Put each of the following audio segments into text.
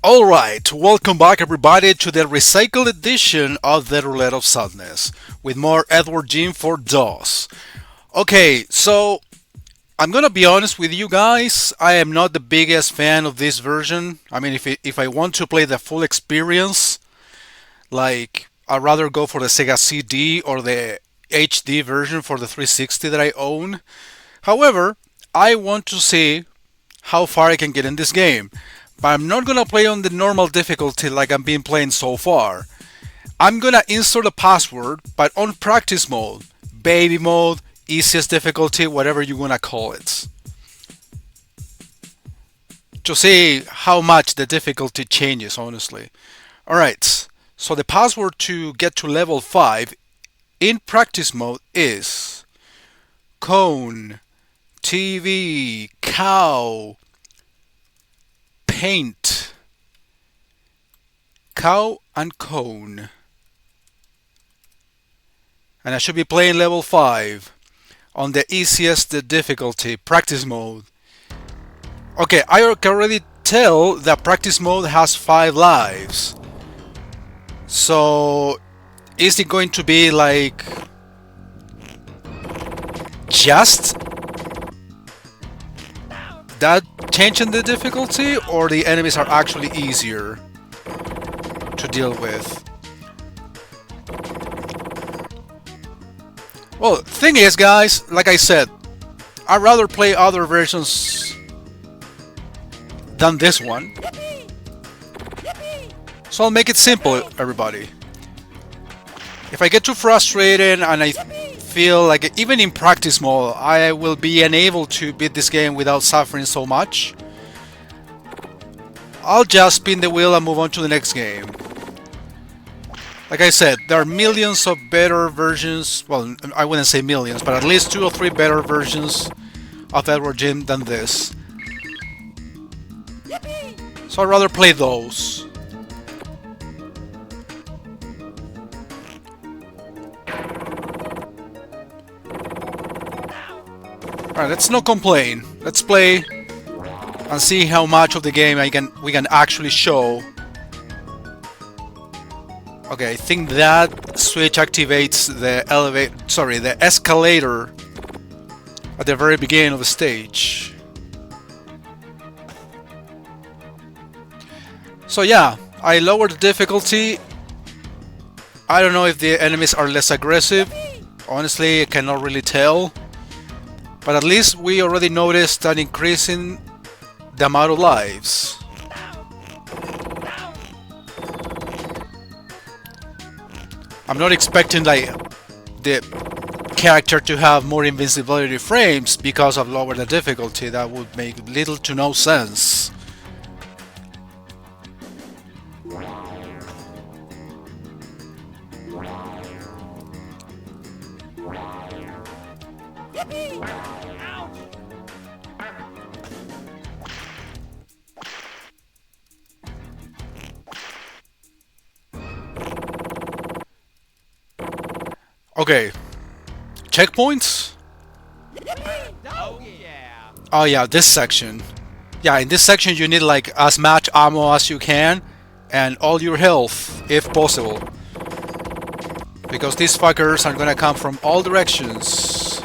Alright, welcome back everybody to the recycled edition of the Roulette of Sadness with more Earthworm for DOS. Okay, so I'm gonna be honest with you guys, I am not the biggest fan of this version. I mean, if I want to play the full experience, like I'd rather go for the Sega CD or the HD version for the 360 that I own. However, I want to see how far I can get in this game. But I'm not gonna play on the normal difficulty like I've been playing so far. I'm gonna insert a password, but on practice mode, baby mode, easiest difficulty, whatever you wanna call it. To see how much the difficulty changes, honestly. Alright, so the password to get to level 5 in practice mode is cone, TV, cow, paint, cow and cone. And I should be playing level 5 on the easiest difficulty, practice mode. Okay, I can already tell that practice mode has 5 lives. So, is it going to be like just that changing the difficulty, or the enemies are actually easier to deal with? Well, thing is, guys, like I said, I'd rather play other versions than this one. So I'll make it simple, everybody. If I get too frustrated and I feel like even in practice mode I will be unable to beat this game without suffering so much, I'll just spin the wheel and move on to the next game. Like I said, there are millions of better versions, well, I wouldn't say millions, but at least 2 or 3 better versions of Earthworm than this. So I'd rather play those. Alright, let's not complain. Let's play and see how much of the game we can actually show. Okay, I think that switch activates the escalator at the very beginning of the stage. So yeah, I lowered the difficulty. I don't know if the enemies are less aggressive. Honestly, I cannot really tell. But at least we already noticed an increase in the amount of lives. I'm not expecting like the character to have more invincibility frames because of lower the difficulty. That would make little to no sense. Okay, checkpoints? Oh yeah, this section. Yeah, in this section you need like as much ammo as you can and all your health if possible. Because these fuckers are gonna come from all directions.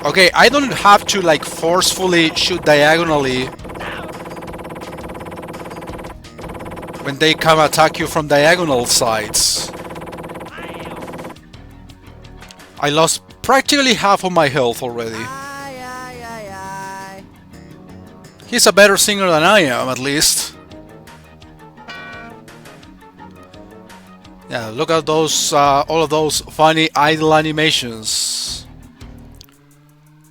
Okay, I don't have to like forcefully shoot diagonally when they come attack you from diagonal sides. I lost practically half of my health already. He's a better singer than I am, at least. Yeah, look at those, all of those funny idle animations.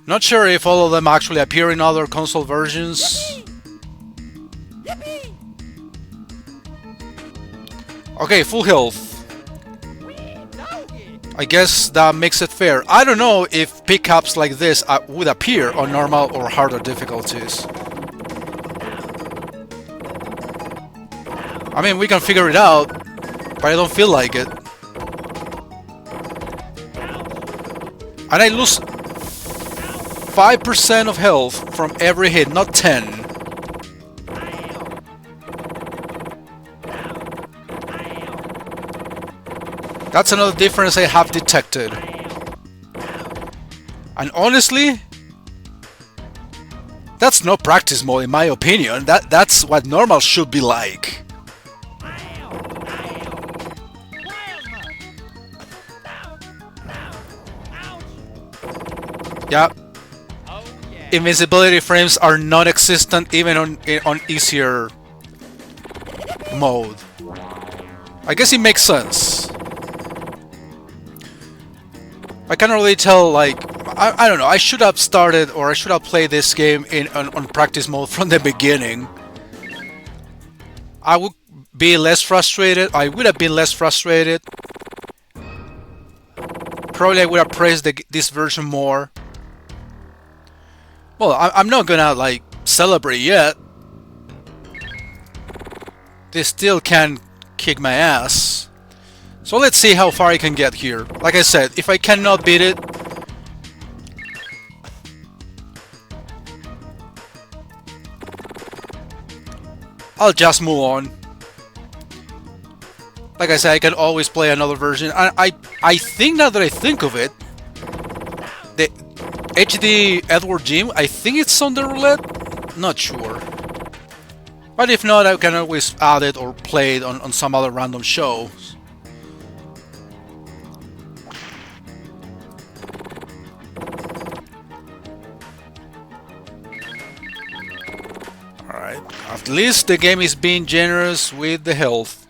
Not sure if all of them actually appear in other console versions. Okay, full health. I guess that makes it fair. I don't know if pickups like this would appear on normal or harder difficulties. I mean, we can figure it out, but I don't feel like it. And I lose 5% of health from every hit, not 10. That's another difference I have detected. And honestly, that's no practice mode in my opinion. That's what normal should be like. Yeah. Invincibility frames are non-existent even on easier mode. I guess it makes sense. I can't really tell, like, I don't know, I should have started, or I should have played this game on practice mode from the beginning. I would be less frustrated, I would have been less frustrated. Probably I would have praised this version more. Well, I'm not gonna, like, celebrate yet. They still can kick my ass. So let's see how far I can get here. Like I said, if I cannot beat it, I'll just move on. Like I said, I can always play another version. And I think, now that I think of it, the HD Earthworm Jim, I think it's on the roulette? Not sure. But if not, I can always add it or play it on some other random show. Alright, at least the game is being generous with the health.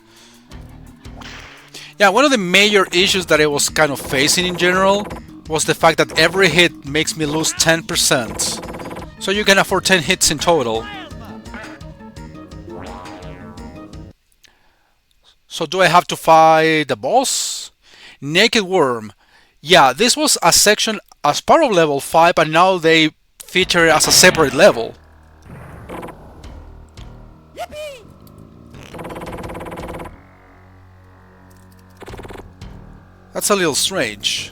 Yeah, one of the major issues that I was kind of facing in general was the fact that every hit makes me lose 10%. So you can afford 10 hits in total. So do I have to fight the boss? Naked Worm. Yeah, this was a section as part of level 5, but now they feature it as a separate level. That's a little strange.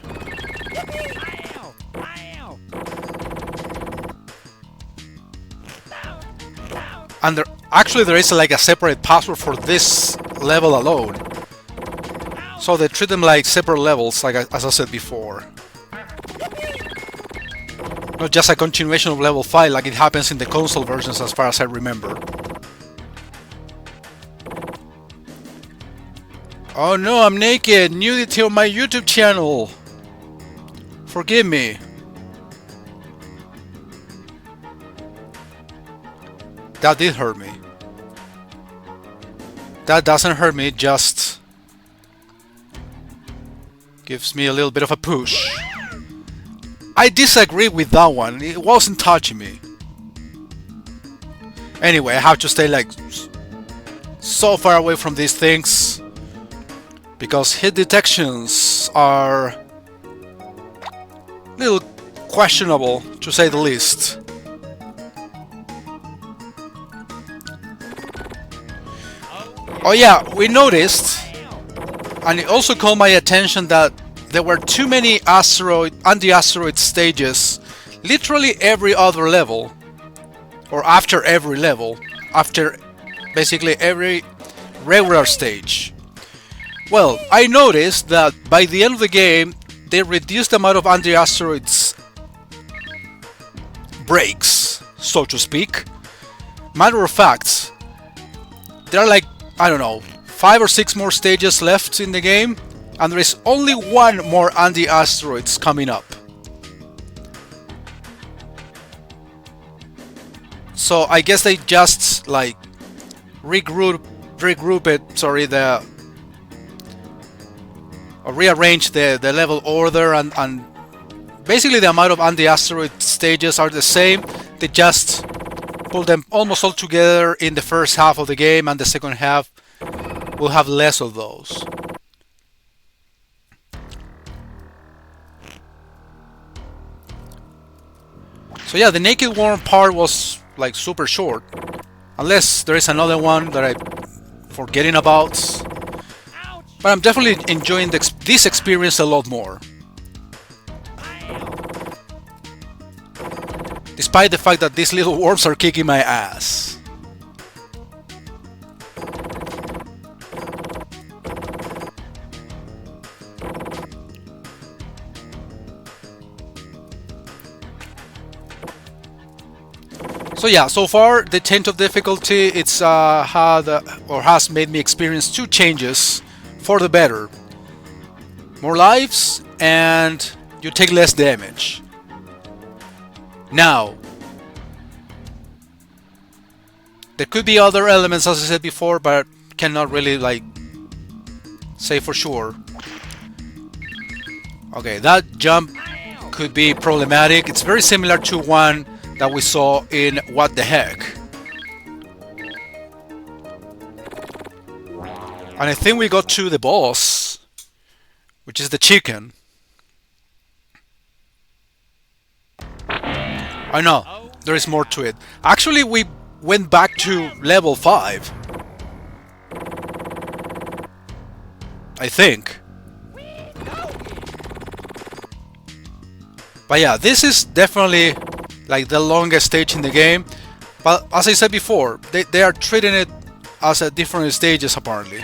And there is like a separate password for this level alone. So they treat them like separate levels, like as I said before. Not just a continuation of level 5 like it happens in the console versions as far as I remember. Oh no, I'm naked! Nudity on my YouTube channel! Forgive me. That did hurt me. That doesn't hurt me, it just gives me a little bit of a push. I disagree with that one, it wasn't touching me. Anyway, I have to stay like so far away from these things because hit detections are a little questionable, to say the least. Oh yeah, we noticed, and it also called my attention that there were too many anti-asteroid stages literally every other level, or after every level, after basically every regular stage. Well, I noticed that by the end of the game they reduced the amount of anti-asteroids breaks, so to speak. Matter of fact, there are like, I don't know, 5 or 6 more stages left in the game, and there is only one more anti-asteroids coming up. So I guess they just like regroup it, sorry, or rearrange the level order, and basically the amount of anti-asteroid stages are the same. They just pull them almost all together in the first half of the game, and the second half will have less of those. So yeah, the Naked Worm part was like super short, unless there is another one that I'm forgetting about. But I'm definitely enjoying this experience a lot more. despite the fact that these little worms are kicking my ass. So yeah, so far the change of difficulty, it's has made me experience two changes for the better. More lives and you take less damage. Now, there could be other elements as I said before, but cannot really like say for sure. Okay, that jump could be problematic. It's very similar to one that we saw in What the Heck. And I think we got to the boss, which is the chicken. I know, there is more to it. Actually, we went back to level 5. I think. But yeah, this is definitely like the longest stage in the game, but as I said before, they are treating it as a different stages apparently.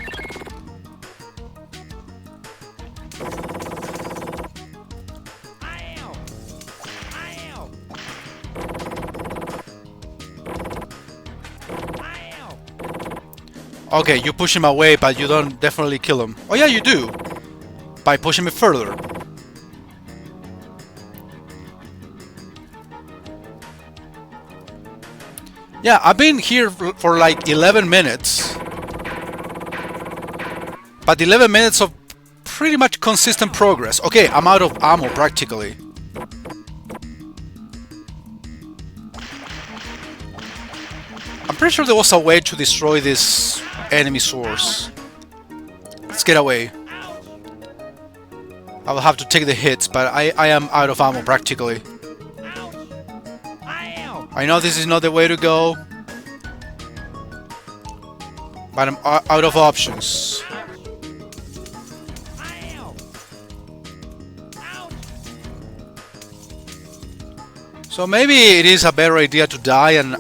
Okay, you push him away, but you don't definitely kill him. Oh yeah, you do, by pushing him further. Yeah, I've been here for like 11 minutes. But 11 minutes of pretty much consistent progress. Okay, I'm out of ammo practically. I'm pretty sure there was a way to destroy this enemy source. Let's get away. I will have to take the hits, but I am out of ammo practically. I know this is not the way to go, but I'm out of options. So maybe it is a better idea to die and...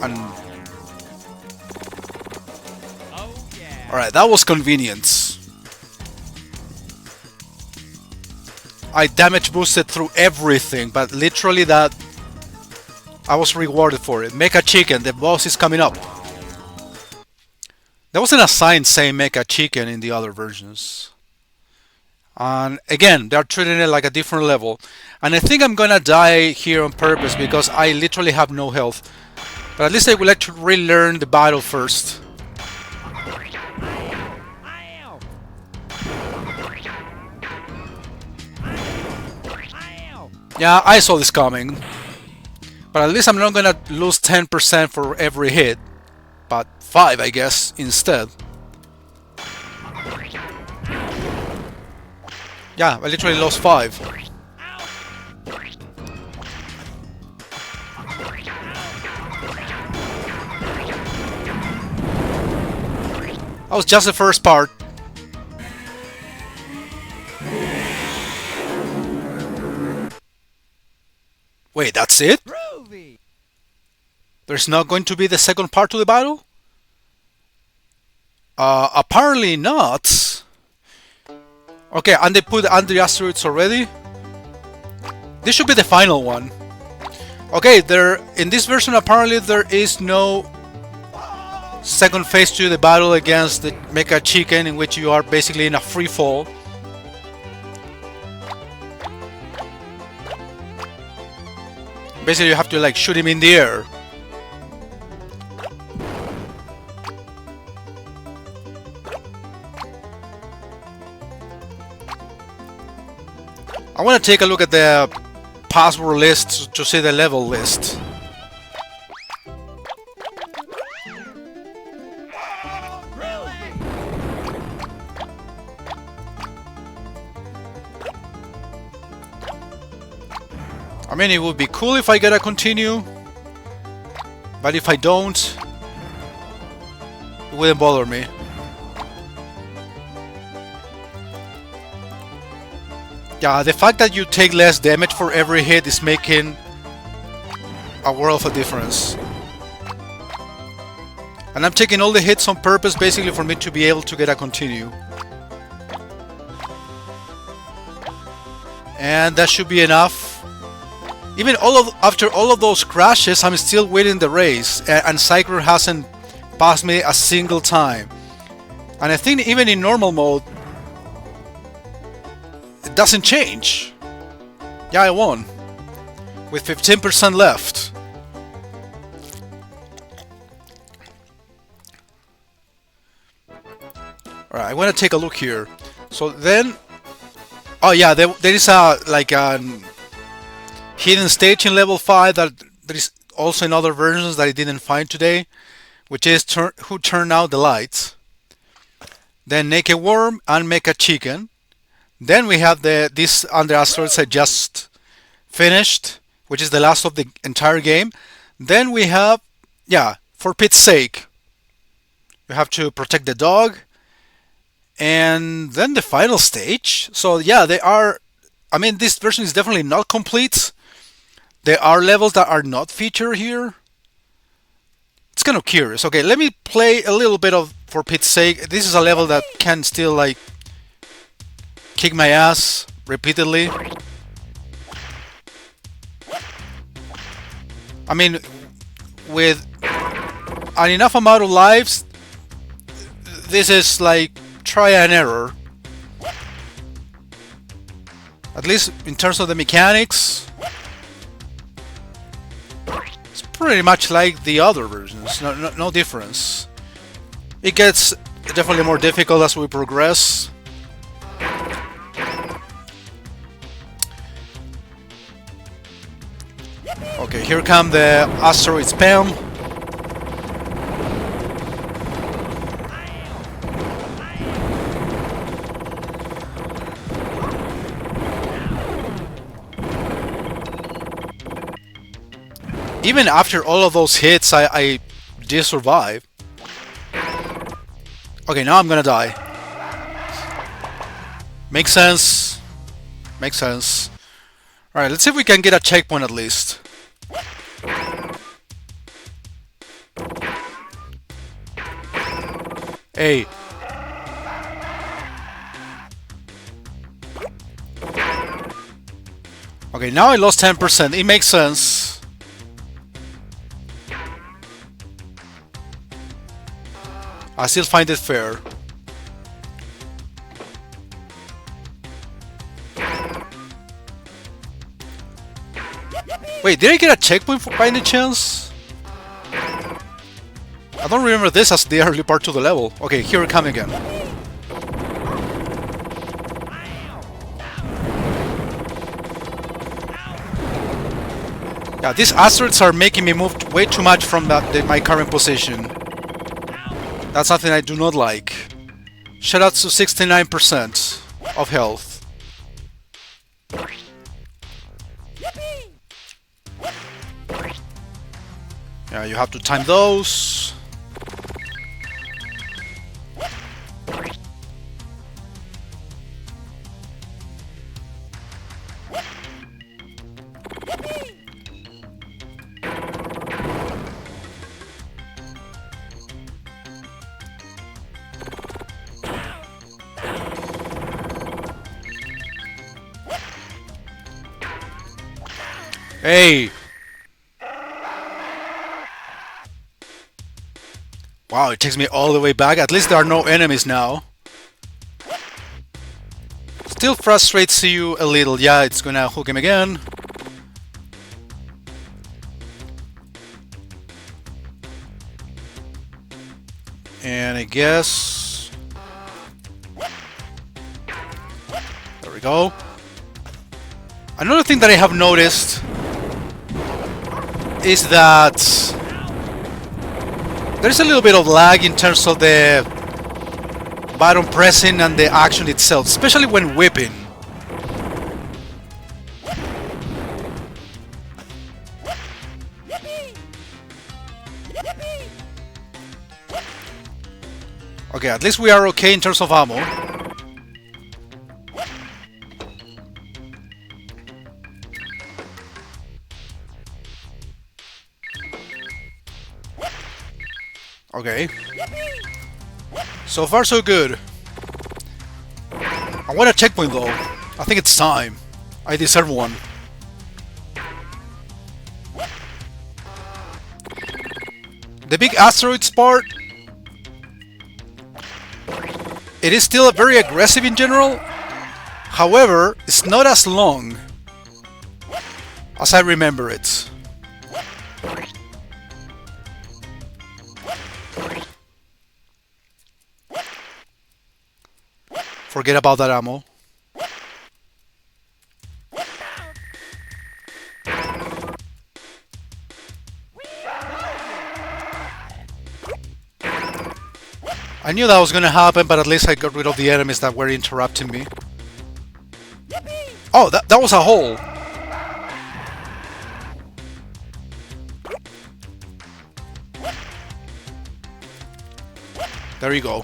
Alright, that was convenience. I damage boosted through everything, but literally that... I was rewarded for it. Make a chicken, the boss is coming up. There wasn't a sign saying make a chicken in the other versions. And again, they're treating it like a different level. And I think I'm gonna die here on purpose because I literally have no health. But at least I would like to relearn the battle first. Yeah, I saw this coming. But at least I'm not gonna lose 10% for every hit. But 5, I guess, instead. Yeah, I literally lost 5. That was just the first part. Wait, that's it? There's not going to be the second part to the battle? Apparently not. Okay, and they put under the asteroids already? This should be the final one. Okay, in this version apparently there is no second phase to the battle against the Mecha Chicken, in which you are basically in a free fall. Basically you have to like shoot him in the air. I want to take a look at the password list to see the level list. I mean, it would be cool if I get a continue, but if I don't, it wouldn't bother me. Yeah, the fact that you take less damage for every hit is making a world of a difference. And I'm taking all the hits on purpose, basically for me to be able to get a continue. And that should be enough. Even after all of those crashes, I'm still winning the race, and Cycler hasn't passed me a single time. And I think even in normal mode, it doesn't change. Yeah, I won with 15% left. Alright, I want to take a look here. So then, oh yeah, there is a like a hidden stage in level 5 that there is also in other versions that I didn't find today, which is who turned out the lights. Then Naked Worm and Mecha Chicken. Then we have this Under Asteroids I just finished, which is the last of the entire game. Then we have, yeah, For Pete's Sake. You have to protect the dog. And then the final stage. So yeah, they are, I mean, this version is definitely not complete. There are levels that are not featured here. It's kind of curious. Okay, let me play a little bit of For Pete's Sake. This is a level that can still like kick my ass repeatedly. I mean, with an enough amount of lives, this is like try and error. At least in terms of the mechanics, it's pretty much like the other versions. No difference. It gets definitely more difficult as we progress. Okay, here come the asteroid spam. Even after all of those hits, I did survive. Okay, now I'm gonna die. Makes sense. Makes sense. Alright, let's see if we can get a checkpoint at least. Hey. Okay, now I lost 10%. It makes sense. I still find it fair. Wait, did I get a checkpoint by any chance? I don't remember this as the early part of the level. Okay, here I come again. Yeah, these asteroids are making me move way too much from my current position. That's something I do not like. Shout out to 69% of health. Yeah, you have to time those. Hey! Wow, it takes me all the way back. At least there are no enemies now. Still frustrates you a little. Yeah, it's gonna hook him again. And I guess... There we go. Another thing that I have noticed is that there's a little bit of lag in terms of the button pressing and the action itself, especially when whipping. Okay, at least we are okay in terms of ammo. Okay. So far, so good. I want a checkpoint though. I think it's time. I deserve one. The big asteroids part, it is still very aggressive in general. However, it's not as long as I remember it. Forget about that ammo. I knew that was gonna happen, but at least I got rid of the enemies that were interrupting me. Oh, that was a hole. There you go.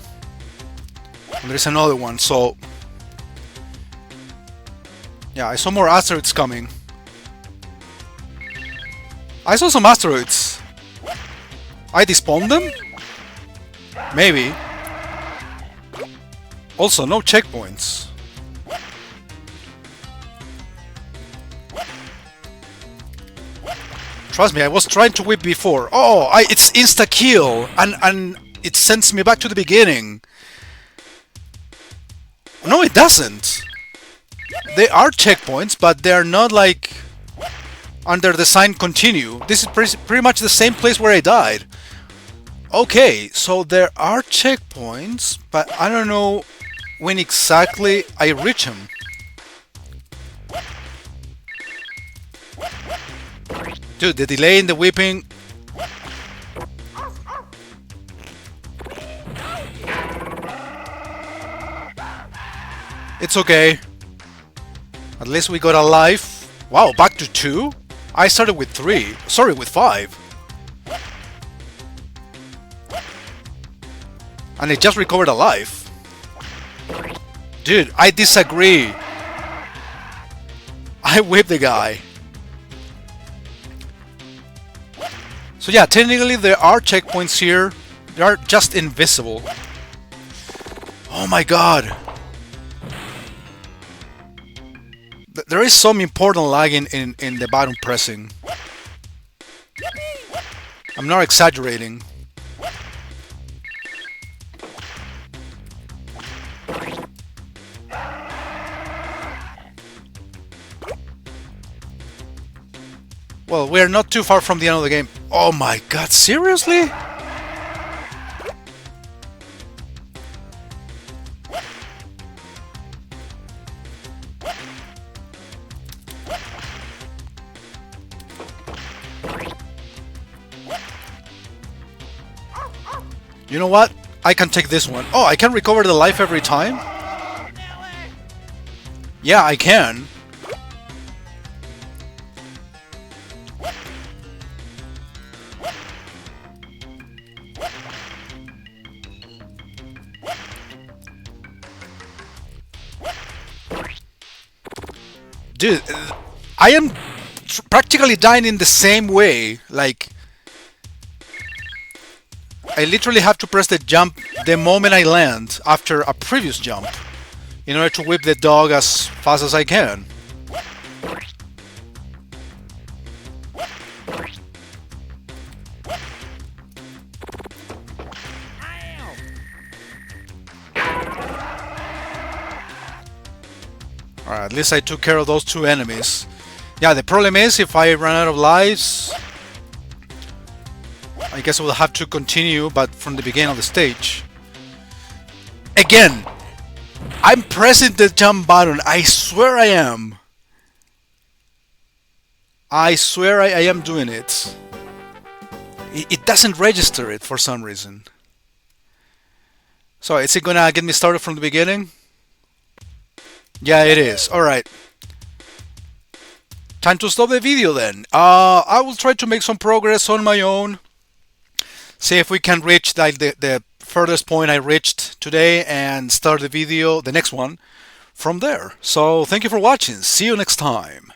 And there's another one, so... Yeah, I saw more asteroids coming. I saw some asteroids. I despawned them? Maybe. Also, no checkpoints. Trust me, I was trying to whip before. Oh, it's insta-kill, and it sends me back to the beginning. No, it doesn't. They are checkpoints, but they're not like under the sign continue. This is pretty much the same place where I died. Okay, so there are checkpoints, but I don't know when exactly I reach them. Dude, the delay in the whipping. It's okay. At least we got a life. Wow, back to 2? I started with 3. Sorry, with 5. And I just recovered a life. Dude, I disagree. I whipped the guy. So yeah, technically there are checkpoints here. They are just invisible. Oh my god. There is some important lag in the button pressing. I'm not exaggerating. Well, we're not too far from the end of the game. Oh my god, seriously? You know what? I can take this one. Oh, I can recover the life every time? Yeah, I can. Dude, I am practically dying in the same way. Like, I literally have to press the jump the moment I land after a previous jump in order to whip the dog as fast as I can. Alright, at least I took care of those 2 enemies. Yeah, the problem is if I run out of lives, I guess I will have to continue, but from the beginning of the stage. Again, I'm pressing the jump button. I swear I am. I swear I am doing it. It doesn't register it for some reason. So, is it gonna get me started from the beginning? Yeah, it is. Alright. Time to stop the video then. I will try to make some progress on my own. See if we can reach the furthest point I reached today and start the video, the next one, from there. So thank you for watching. See you next time.